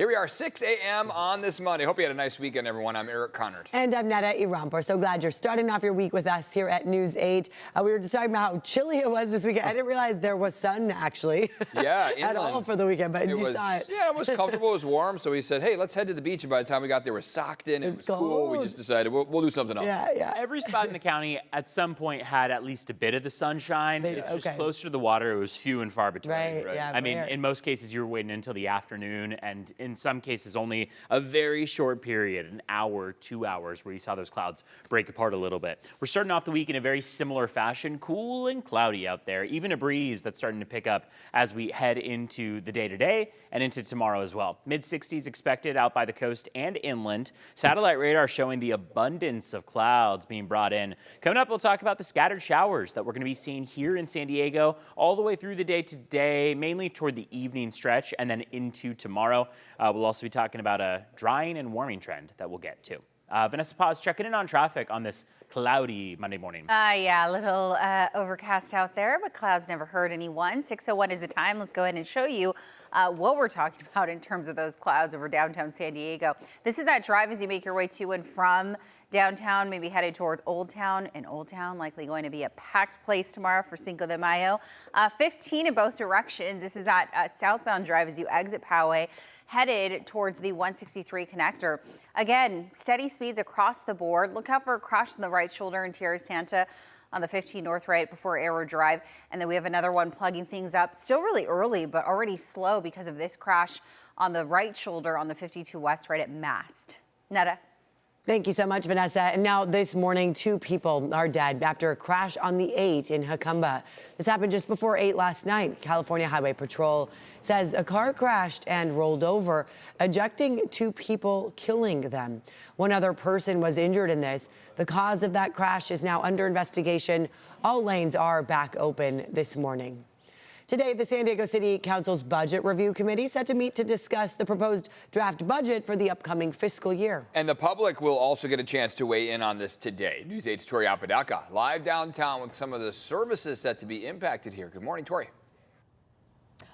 Here we are, 6 a.m. on this Monday. Hope you had a nice weekend, everyone. I'm Eric Connard. And I'm Netta Irampur. So glad you're starting off your week with us here at News 8. We were just talking about how chilly it was this weekend. I didn't realize there was sun, actually, Yeah, at all for the weekend, but you saw it. Yeah, it was comfortable. It was warm. So we said, hey, let's head to the beach. And by the time we got there, we're socked in. It was cool. We just decided we'll do something else. Yeah. Every spot in the county at some point had at least a bit of the sunshine. It's just closer to the water. It was few and far between. Right. Yeah, I mean, in most cases, you were waiting until the afternoon, and in some cases, only a very short period, an hour, 2 hours, where you saw those clouds break apart a little bit. We're starting off the week in a very similar fashion, cool and cloudy out there, even a breeze that's starting to pick up as we head into the day today and into tomorrow as well. Mid-60s expected out by the coast and inland. Satellite radar showing the abundance of clouds being brought in. Coming up, we'll talk about the scattered showers that we're going to be seeing here in San Diego all the way through the day today, mainly toward the evening stretch and then into tomorrow. We'll also be talking about a drying and warming trend that we'll get to. Vanessa Paz checking in on traffic on this cloudy Monday morning. Yeah, a little overcast out there, but clouds never hurt anyone. 6:01 is the time. Let's go ahead and show you what we're talking about in terms of those clouds over downtown San Diego. This is that drive as you make your way to and from downtown, maybe headed towards Old Town. And Old Town likely going to be a packed place tomorrow for Cinco de Mayo. 15 in both directions. This is at southbound drive as you exit Poway, headed towards the 163 connector. Again, steady speeds across the board. Look out for a crash in the right shoulder in Tierra Santa on the 15 North right before Arrow Drive. And then we have another one plugging things up. Still really early, but already slow because of this crash on the right shoulder on the 52 West right at Mast. Netta. Thank you so much, Vanessa. And now this morning, 2 people are dead after a crash on the 8 in Jacumba. This happened just before 8 last night. California Highway Patrol says a car crashed and rolled over, ejecting 2 people, killing them. One other person was injured in this. The cause of that crash is now under investigation. All lanes are back open this morning. Today, the San Diego City Council's Budget Review Committee set to meet to discuss the proposed draft budget for the upcoming fiscal year. And the public will also get a chance to weigh in on this today. News 8's Tori Apodaca live downtown with some of the services set to be impacted here. Good morning, Tori.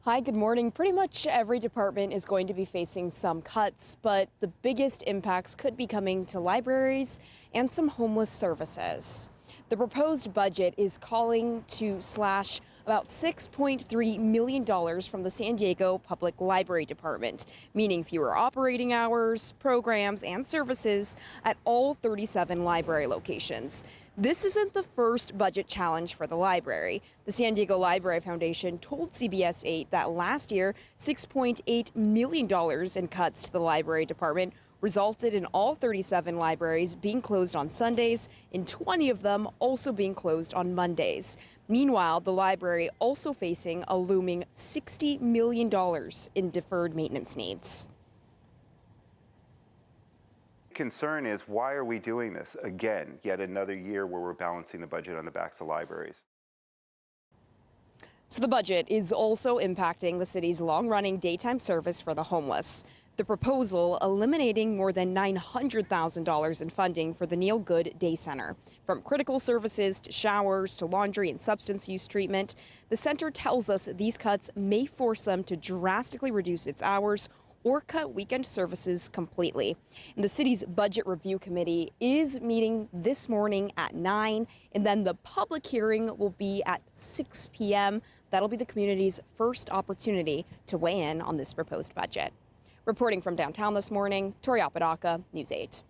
Hi, good morning. Pretty much every department is going to be facing some cuts, but the biggest impacts could be coming to libraries and some homeless services. The proposed budget is calling to slash about $6.3 million from the San Diego Public Library Department, meaning fewer operating hours, programs, and services at all 37 library locations. This isn't the first budget challenge for the library. The San Diego Library Foundation told CBS 8 that last year, $6.8 million in cuts to the library department resulted in all 37 libraries being closed on Sundays and 20 of them also being closed on Mondays. Meanwhile, the library also facing a looming $60 million in deferred maintenance needs. Concern is, why are we doing this again? Yet another year where we're balancing the budget on the backs of libraries. So the budget is also impacting the city's long-running daytime service for the homeless. The proposal eliminating more than $900,000 in funding for the Neil Good Day Center. From critical services to showers to laundry and substance use treatment, the center tells us these cuts may force them to drastically reduce its hours or cut weekend services completely. And the city's Budget Review Committee is meeting this morning at 9, and then the public hearing will be at 6 p.m. That'll be the community's first opportunity to weigh in on this proposed budget. Reporting from downtown this morning, Tori Apodaca, News 8.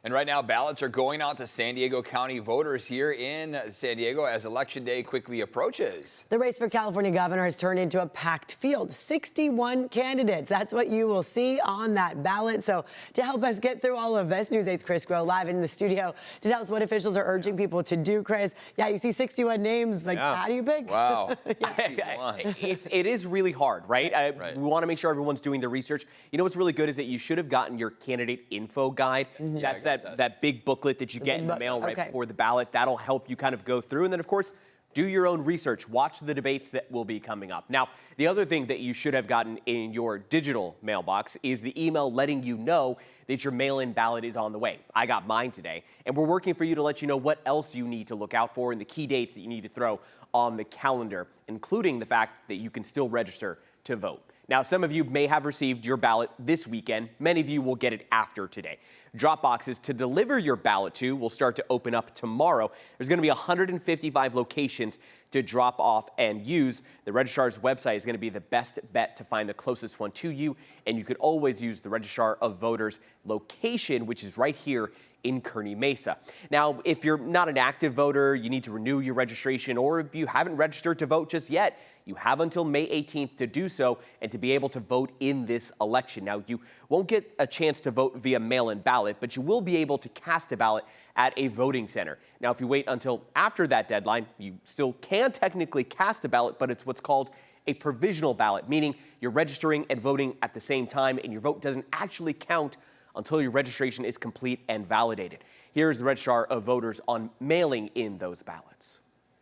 And right now, ballots are going out to San Diego County voters here in San Diego as Election Day quickly approaches. The race for California governor has turned into a packed field. 61 candidates. That's what you will see on that ballot. So to help us get through all of this, News 8's Chris Groh live in the studio to tell us what officials are urging people to do. Chris, yeah, you see 61 names. Like, how do you pick? Wow. It is really hard, right? We want to make sure everyone's doing their research. You know what's really good is that you should have gotten your candidate info guide. That's that big booklet that you get in the mail right before the ballot. That'll help you kind of go through. And then, of course, do your own research. Watch the debates that will be coming up. Now, the other thing that you should have gotten in your digital mailbox is the email letting you know that your mail-in ballot is on the way. I got mine today, and we're working for you to let you know what else you need to look out for and the key dates that you need to throw on the calendar, including the fact that you can still register to vote. Now, some of you may have received your ballot this weekend. Many of you will get it after today. Drop boxes to deliver your ballot to will start to open up tomorrow. There's going to be 155 locations to drop off and use. The registrar's website is going to be the best bet to find the closest one to you, and you could always use the Registrar of Voters location, which is right here in Kearney Mesa. Now, if you're not an active voter, you need to renew your registration, or if you haven't registered to vote just yet, you have until May 18th to do so and to be able to vote in this election. Now, you won't get a chance to vote via mail-in ballot, but you will be able to cast a ballot at a voting center. Now, if you wait until after that deadline, you still can technically cast a ballot, but it's what's called a provisional ballot, meaning you're registering and voting at the same time, and your vote doesn't actually count until your registration is complete and validated. Here's the Registrar of Voters on mailing in those ballots.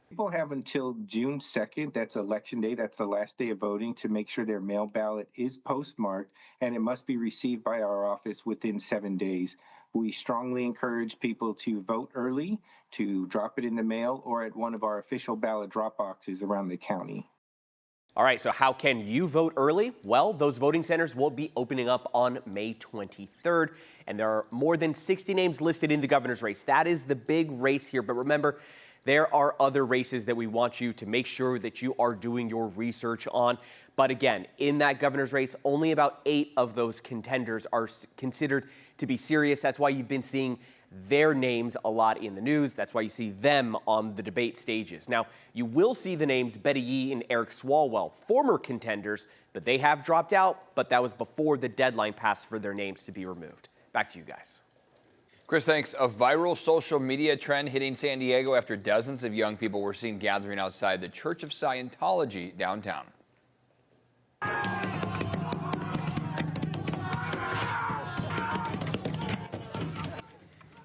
People have until June 2nd, that's election day, that's the last day of voting, to make sure their mail ballot is postmarked, and it must be received by our office within 7 days. We strongly encourage people to vote early, to drop it in the mail, or at one of our official ballot drop boxes around the county. All right, so how can you vote early? Well, those voting centers will be opening up on May 23rd, and there are more than 60 names listed in the governor's race. That is the big race here, but remember, there are other races that we want you to make sure that you are doing your research on. But again, in that governor's race, only about 8 of those contenders are considered to be serious. That's why you've been seeing their names a lot in the news. That's why you see them on the debate stages. Now, you will see the names Betty Yee and Eric Swalwell, former contenders, but they have dropped out, but that was before the deadline passed for their names to be removed. Back to you guys. Chris, thanks. A viral social media trend hitting San Diego after dozens of young people were seen gathering outside the Church of Scientology downtown.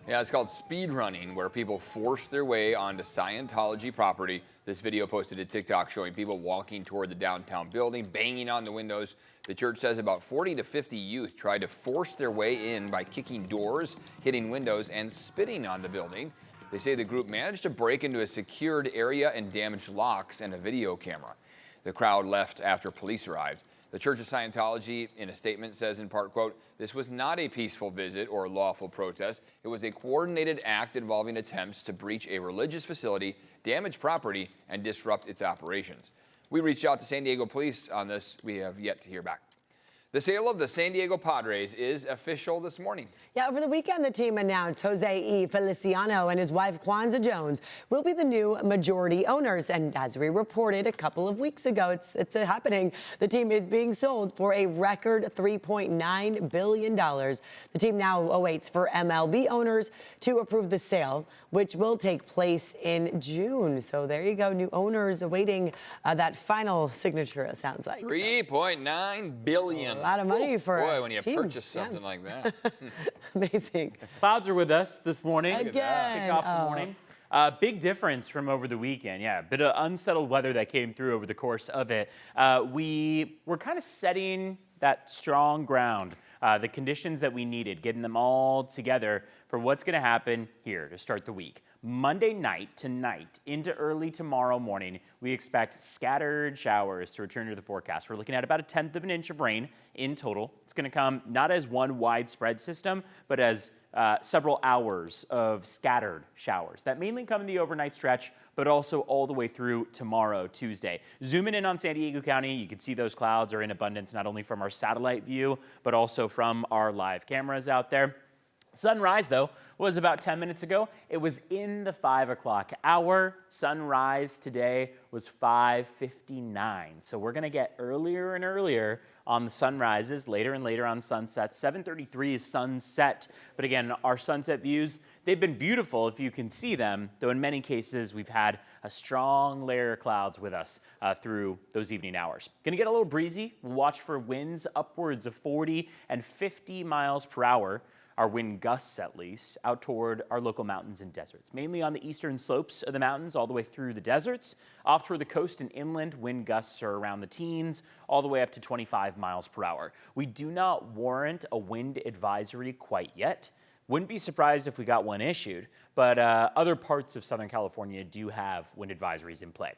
Yeah, it's called speed running, where people force their way onto Scientology property. This video posted to TikTok showing people walking toward the downtown building, banging on the windows. The church says about 40 to 50 youth tried to force their way in by kicking doors, hitting windows, and spitting on the building. They say the group managed to break into a secured area and damage locks and a video camera. The crowd left after police arrived. The Church of Scientology, in a statement, says in part, quote, "This was not a peaceful visit or lawful protest. It was a coordinated act involving attempts to breach a religious facility, damage property, and disrupt its operations." We reached out to San Diego police on this. We have yet to hear back. The sale of the San Diego Padres is official this morning. Yeah, over the weekend, the team announced Jose E. Feliciano and his wife, Kwanzaa Jones, will be the new majority owners. And as we reported a couple of weeks ago, it's happening. The team is being sold for a record $3.9 billion. The team now awaits for MLB owners to approve the sale, which will take place in June. So there you go, new owners awaiting that final signature, it sounds like. $3.9 billion. A lot of money for a when you team. purchase something like that. Amazing. Clouds are with us this morning. Again. Kick off the morning. Big difference from over the weekend. Yeah, a bit of unsettled weather that came through over the course of it. We were kind of setting that strong ground, the conditions that we needed, getting them all together for what's going to happen here to start the week. Monday night tonight into early tomorrow morning, we expect scattered showers to return to the forecast. We're looking at about 1/10 of an inch of rain in total. It's going to come not as one widespread system, but as several hours of scattered showers that mainly come in the overnight stretch, but also all the way through tomorrow, Tuesday. Zooming in on San Diego County, you can see those clouds are in abundance, not only from our satellite view, but also from our live cameras out there. Sunrise, though, was about 10 minutes ago. It was in the 5 o'clock hour. Sunrise today was 5:59. So we're going to get earlier and earlier on the sunrises, later and later on sunsets. 7:33 is sunset. But again, our sunset views, they've been beautiful if you can see them, though in many cases we've had a strong layer of clouds with us through those evening hours. Going to get a little breezy. We'll watch for winds upwards of 40 and 50 miles per hour. Our wind gusts, at least, out toward our local mountains and deserts, mainly on the eastern slopes of the mountains all the way through the deserts. Off toward the coast and inland, wind gusts are around the teens, all the way up to 25 miles per hour. We do not warrant a wind advisory quite yet. Wouldn't be surprised if we got one issued, but other parts of Southern California do have wind advisories in play.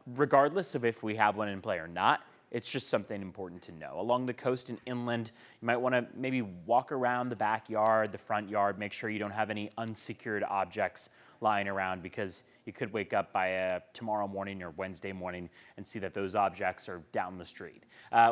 Regardless of if we have one in play or not, It's just something important to know. Along the coast and inland, you might want to maybe walk around the backyard, the front yard, make sure you don't have any unsecured objects lying around, because you could wake up by tomorrow morning or Wednesday morning and see that those objects are down the street.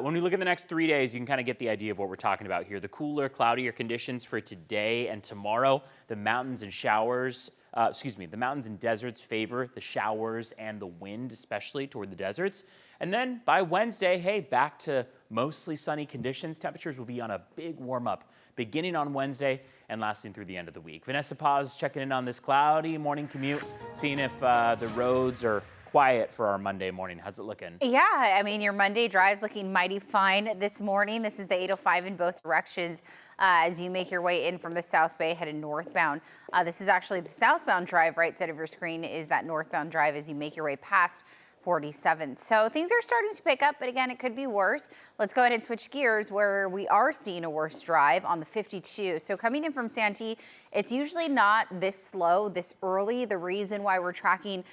When we look at the next 3 days, you can kind of get the idea of what we're talking about here. The cooler, cloudier conditions for today and tomorrow. The mountains and the mountains and deserts favor the showers and the wind, especially toward the deserts. And then by Wednesday, hey, back to mostly sunny conditions. Temperatures will be on a big warm up beginning on Wednesday and lasting through the end of the week. Vanessa Paz checking in on this cloudy morning commute, seeing if the roads are quiet for our Monday morning. How's it looking? Yeah, I mean, your Monday drive's looking mighty fine this morning. This is the 805 in both directions as you make your way in from the South Bay headed northbound. This is actually the southbound drive. Right side of your screen is that northbound drive as you make your way past 47. So things are starting to pick up, but again, it could be worse. Let's go ahead and switch gears where we are seeing a worse drive on the 52. So coming in from Santee, it's usually not this slow this early. The reason why we're tracking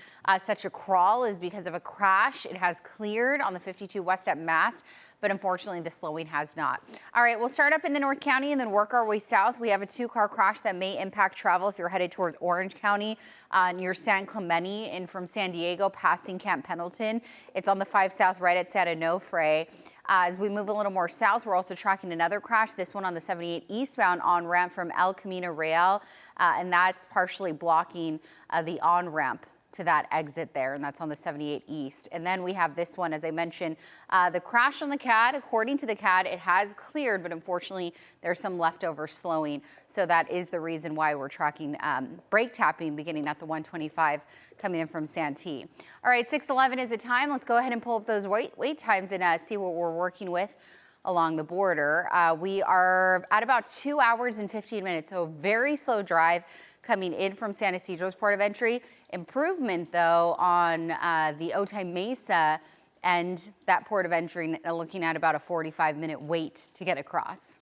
such a crawl is because of a crash. It has cleared on the 52 west at Mast, but unfortunately the slowing has not. All right, we'll start up in the North County and then work our way south. We have a 2-car crash that may impact travel if you're headed towards Orange County near San Clemente and from San Diego passing Camp Pendleton. It's on the 5 South right at Santa Onofre. As we move a little more south, we're also tracking another crash, this one on the 78 eastbound on-ramp from El Camino Real, and that's partially blocking the on-ramp to that exit there, and that's on the 78 East. And then we have this one, as I mentioned, the crash on the CAD. According to the CAD, it has cleared, but unfortunately, there's some leftover slowing. So that is the reason why we're tracking brake tapping beginning at the 125 coming in from Santee. All right, 6:11 is the time. Let's go ahead and pull up those wait times and see what we're working with along the border. We are at about 2 hours and 15 minutes, so very slow drive coming in from San Ysidro's port of entry. Improvement, though, on the Otay Mesa and that port of entry, looking at about a 45-minute wait to get across.